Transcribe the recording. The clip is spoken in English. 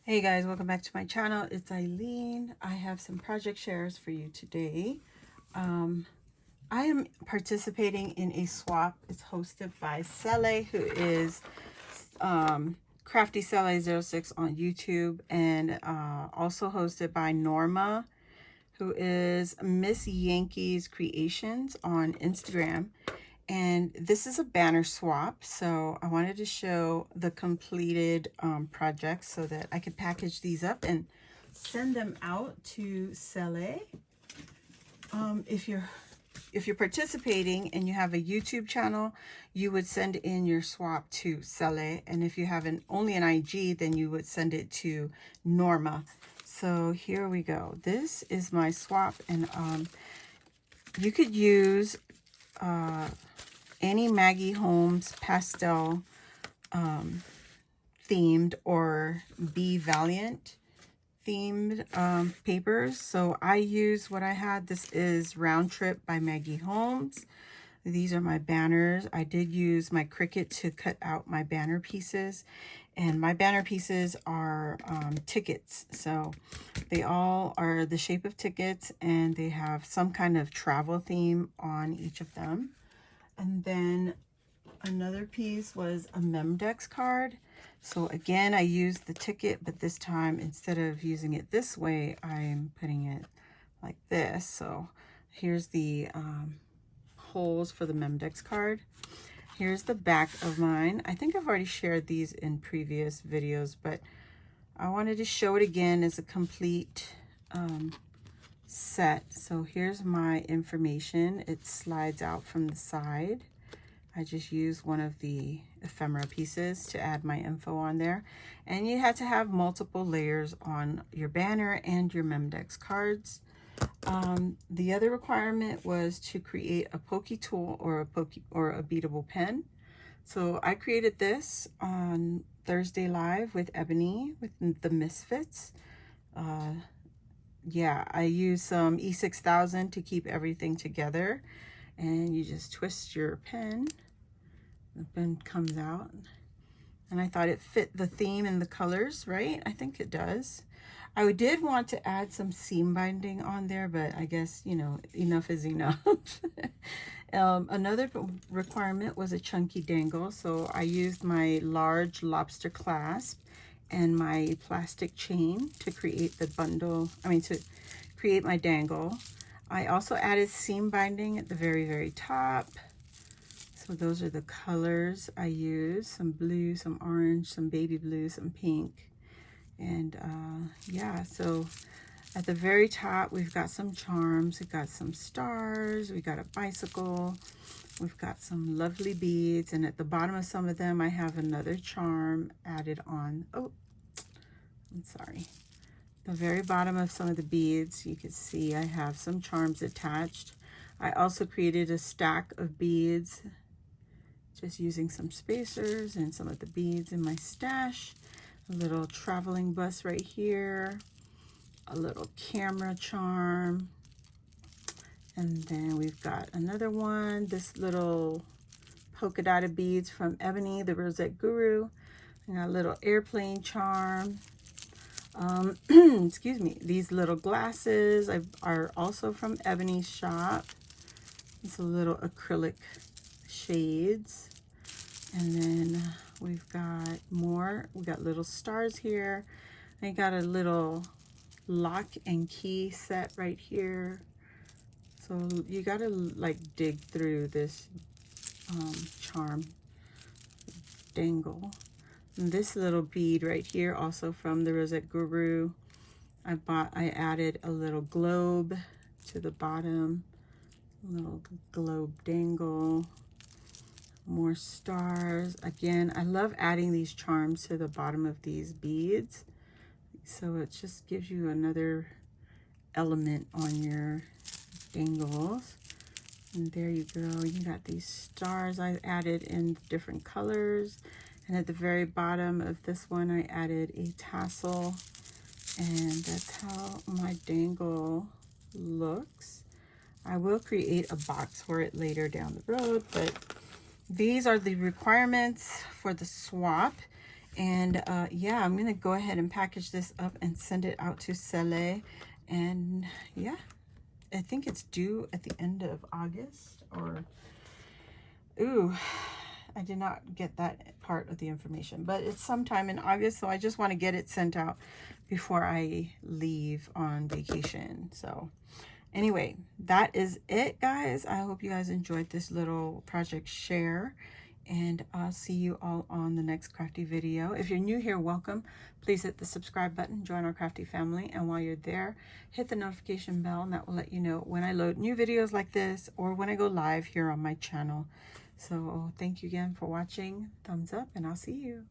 Hey guys, welcome back to my channel. It's Eileen. I have some project shares for you today. I am participating in a swap. It's hosted by Sele, who is Crafty Sele06 on YouTube, and also hosted by Norma, who is Miss Yankees Creations on Instagram. And this is a banner swap, so I wanted to show the completed projects so that I could package these up and send them out to Sele. If you're participating and you have a YouTube channel, you would send in your swap to Sele, and if you have only an IG, then you would send it to Norma. So here we go. This is my swap, and you could use any Maggie Holmes pastel themed or Be Valiant themed papers. So I use what I had. This is Round Trip by Maggie Holmes. These are my banners. I did use my Cricut to cut out my banner pieces, and my banner pieces are tickets. So they all are the shape of tickets, and they have some kind of travel theme on each of them. And then another piece was a Memdex card. So again, I used the ticket, but this time, instead of using it this way, I'm putting it like this. So here's the holes for the Memdex card. Here's the back of mine. I think I've already shared these in previous videos, but I wanted to show it again as a complete set. So here's my information. It slides out from the side. I just used one of the ephemera pieces to add my info on there. And you had to have multiple layers on your banner and your Memdex cards. The other requirement was to create a pokey tool or a beatable pen. So I created this on Thursday Live with Ebony with the Misfits. Yeah, I use some E6000 to keep everything together, and you just twist your pen. The pen comes out, and I thought it fit the theme and the colors, right? I think it does. I did want to add some seam binding on there, but I guess, you know, enough is enough. Another requirement was a chunky dangle, so I used my large lobster clasp and my plastic chain to create the bundle, to create my dangle. I also added seam binding at the very top. So those are the colors I used: some blue, some orange, some baby blue, some pink. And yeah, so at the very top, we've got some charms, we've got some stars, we got a bicycle, we've got some lovely beads, and at the bottom of some of them, I have another charm added on. Oh, I'm sorry. The very bottom of some of the beads, you can see I have some charms attached. I also created a stack of beads, just using some spacers and some of the beads in my stash. A little traveling bus right here, a little camera charm, and then we've got another one, this little polka dotted beads from Ebony, the Rosette Guru. I got a little airplane charm. Excuse me, these little glasses are also from Ebony's shop. It's a little acrylic shades. And then we've got more. We got little stars here. I got a little lock and key set right here. So you gotta like dig through this charm dangle. And this little bead right here, also from the Rosette Guru. I added a little globe to the bottom, a little globe dangle. More stars. Again, I love adding these charms to the bottom of these beads, so it just gives you another element on your dangles. And there you go, you got these stars I added in different colors. And at the very bottom of this one, I added a tassel, and that's how my dangle looks. I will create a box for it later down the road, but these are the requirements for the swap. And yeah, I'm gonna go ahead and package this up and send it out to Sele. And yeah, I think it's due at the end of August, or ooh, I did not get that part of the information, but it's sometime in August, so I just want to get it sent out before I leave on vacation. So anyway, that is it, guys. I hope you guys enjoyed this little project share, and I'll see you all on the next crafty video. If you're new here, welcome. Please hit the subscribe button, join our crafty family, and while you're there, hit the notification bell, and that will let you know when I load new videos like this or when I go live here on my channel. So thank you again for watching. Thumbs up, and I'll see you.